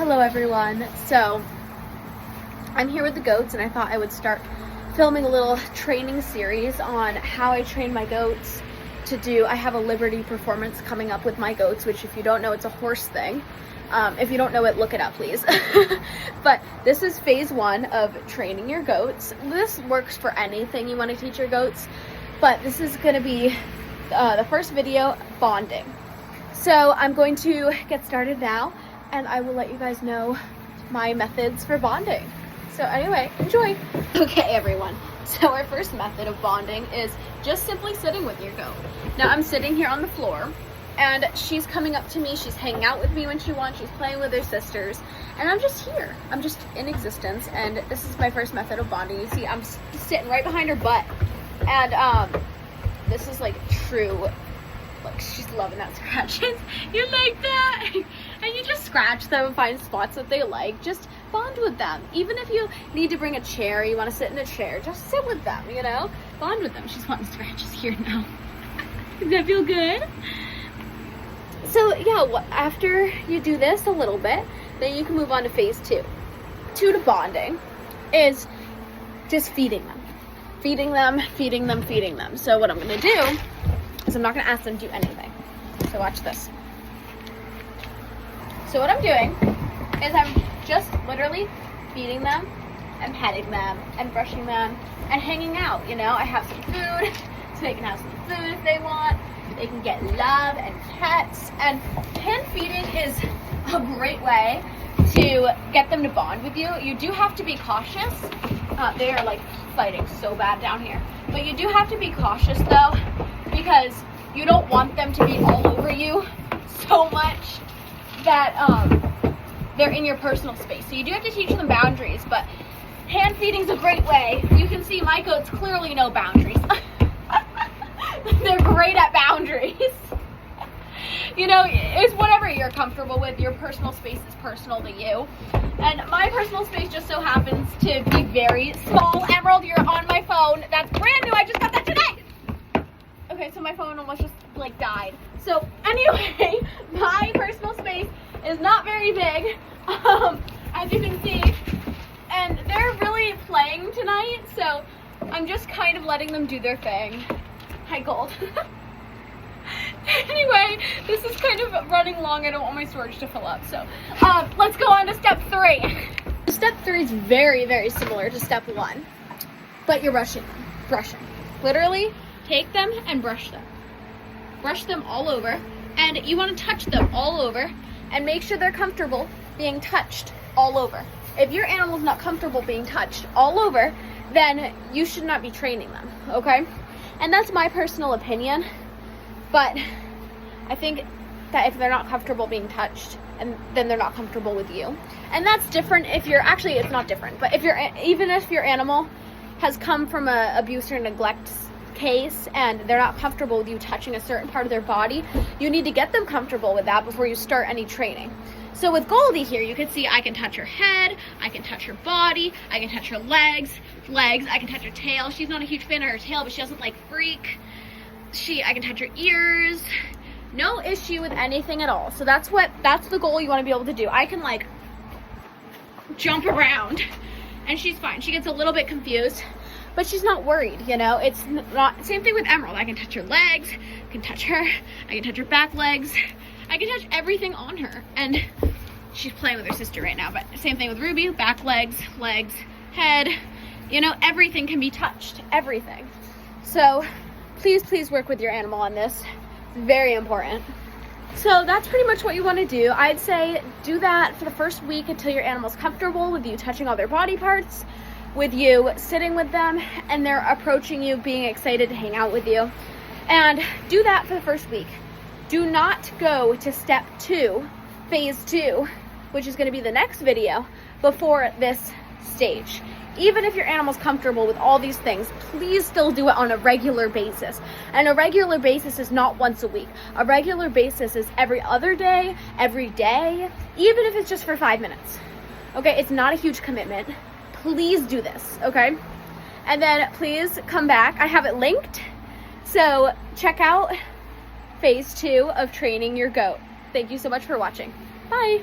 Hello everyone. So I'm here with the goats and I thought I would start filming a little training series on how I train my goats to do. I have a Liberty performance coming up with my goats, which if you don't know, it's a horse thing. If you don't know it, look it up please. But this is phase 1 of training your goats. This works for anything you want to teach your goats, but this is going to be the first video, bonding. So I'm going to get started now and I will let you guys know my methods for bonding. So anyway, enjoy. Okay everyone, so our first method of bonding is just simply sitting with your goat. Now I'm sitting here on the floor and she's coming up to me, she's hanging out with me when she wants, she's playing with her sisters, and I'm just here. I'm just in existence, and this is my first method of bonding. You see, I'm sitting right behind her butt, and this is like true. Look, she's loving that scratches. You like that? And you just scratch them and find spots that they like. Just bond with them. Even if you need to bring a chair, you want to sit in a chair, just sit with them, you know? Bond with them. She's wanting scratches here now. Does that feel good? So yeah, after you do this a little bit, then you can move on to phase 2. 2 to bonding is just feeding them. Feeding them, feeding them, feeding them. So what I'm going to do is I'm not going to ask them to do anything. So watch this. So what I'm doing is I'm just literally feeding them and petting them and brushing them and hanging out, you know. I have some food, so they can have some food if they want. They can get love and pets. And hand feeding is a great way to get them to bond with you. You do have to be cautious. They are like fighting so bad down here. But you do have to be cautious though, because you don't want them to be all over you so much that they're in your personal space. So you do have to teach them boundaries, but hand feeding is a great way. You can see my goats clearly know boundaries. They're great at boundaries. You know, it's whatever you're comfortable with. Your personal space is personal to you. And my personal space just so happens to be very small. Emerald, you're on my phone. That's brand new. I just got that today. Okay, so my phone almost just like died. So anyway, my personal space is not very big, as you can see. And they're really playing tonight, so I'm just kind of letting them do their thing. Hi, Gold. Anyway, this is kind of running long. I don't want my storage to fill up. So let's go on to step 3. Step 3 is very, very similar to step 1, but you're brushing them. Brushing. Literally, take them and brush them. Brush them all over, and you want to touch them all over, and make sure they're comfortable being touched all over. If your animal's not comfortable being touched all over, then you should not be training them, okay? And that's my personal opinion, but I think that if they're not comfortable being touched, and then they're not comfortable with you. And that's different if you're, actually it's not different, but if you're, even if your animal has come from a abuse or neglect case and they're not comfortable with you touching a certain part of their body, you need to get them comfortable with that before you start any training. So with Goldie here, you can see I can touch her head, I can touch her body, I can touch her legs, I can touch her tail. She's not a huge fan of her tail, but she doesn't like freak. I can touch her ears. No issue with anything at all. So that's the goal you want to be able to do. I can like jump around and she's fine. She gets a little bit confused, but she's not worried, you know. It's not, same thing with Emerald. I can touch her legs, I can touch her, I can touch her back legs, I can touch everything on her. And she's playing with her sister right now, but same thing with Ruby, back legs, head, you know, everything can be touched, everything. So please work with your animal on this. It's very important. So that's pretty much what you want to do. I'd say do that for the first week until your animal's comfortable with you touching all their body parts, with you sitting with them, and they're approaching you, being excited to hang out with you. And do that for the first week. Do not go to step 2, phase 2, which is going to be the next video, before this stage. Even if your animal's comfortable with all these things, please still do it on a regular basis. And a regular basis is not once a week. A regular basis is every other day, every day, even if it's just for 5 minutes. Okay, it's not a huge commitment. Please do this, okay? And then please come back. I have it linked. So check out phase 2 of training your goat. Thank you so much for watching. Bye.